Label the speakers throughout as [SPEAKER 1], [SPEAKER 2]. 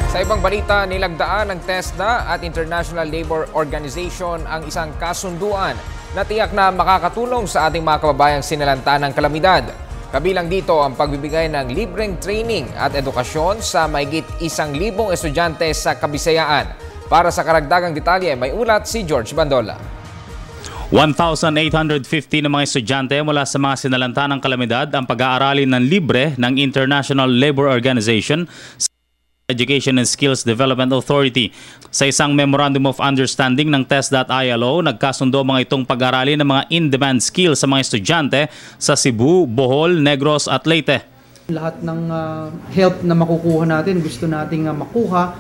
[SPEAKER 1] Sa ibang balita, nilagdaan ng TESDA at International Labour Organization ang isang kasunduan na tiyak na makakatulong sa ating mga kababayang sinalanta ng kalamidad. Kabilang dito ang pagbibigay ng libreng training at edukasyon sa mahigit 1,000 estudyante sa Kabisayaan. Para sa karagdagang detalye, may ulat si George Bandola.
[SPEAKER 2] 1,850 na mga estudyante mula sa mga sinalanta ng kalamidad ang pag-aaralin ng libre ng International Labour Organization sa Education and Skills Development Authority. Sa isang Memorandum of Understanding ng TESDA at ILO, nagkasundo mga itong pag-aralin ng mga in-demand skills sa mga estudyante sa Cebu, Bohol, Negros at Leyte.
[SPEAKER 3] Lahat ng help na makukuha natin, gusto nating makuha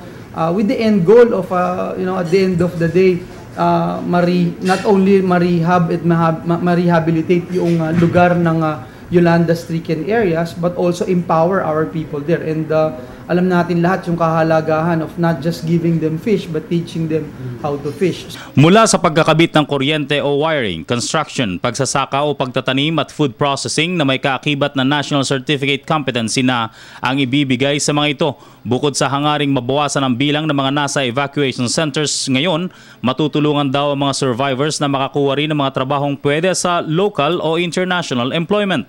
[SPEAKER 3] with the end goal of at the end of the day, not only ma-rehab at ma-rehabilitate yung lugar ng Yolanda-stricken areas, but also empower our people there. And alam natin lahat yung kahalagahan of not just giving them fish, but teaching them how to fish.
[SPEAKER 2] Mula sa pagkakabit ng kuryente o wiring, construction, pagsasaka o pagtatanim at food processing na may kaakibat na National Certificate Competency na ang ibibigay sa mga ito. Bukod sa hangaring mabawasan ang bilang ng mga nasa evacuation centers ngayon, matutulungan daw ang mga survivors na makakuha rin ng mga trabahong pwede sa local o international employment.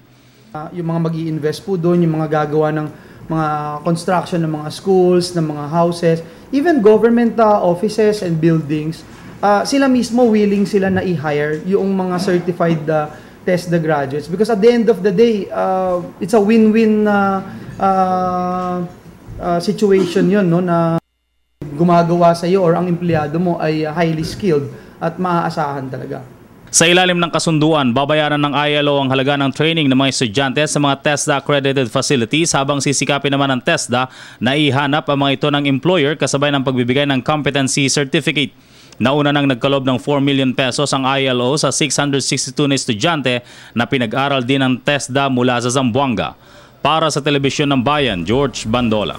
[SPEAKER 3] Yung mga mag-i-invest po doon, yung mga gagawa ng mga construction ng mga schools, ng mga houses, even government offices and buildings, sila mismo willing sila na i-hire yung mga certified TESDA graduates. Because at the end of the day, it's a win-win situation yun, no, na gumagawa sa iyo or ang empleyado mo ay highly skilled at maaasahan talaga.
[SPEAKER 2] Sa ilalim ng kasunduan, babayaran ng ILO ang halaga ng training ng mga estudyante sa mga TESDA-accredited facilities habang sisikapin naman ng TESDA na ihanap ang mga ito ng employer kasabay ng pagbibigay ng competency certificate. Nauna nang nagkalob ng 4 million pesos ang ILO sa 662 na estudyante na pinag-aral din ng TESDA mula sa Zamboanga. Para sa Telebisyon ng Bayan, George Bandola.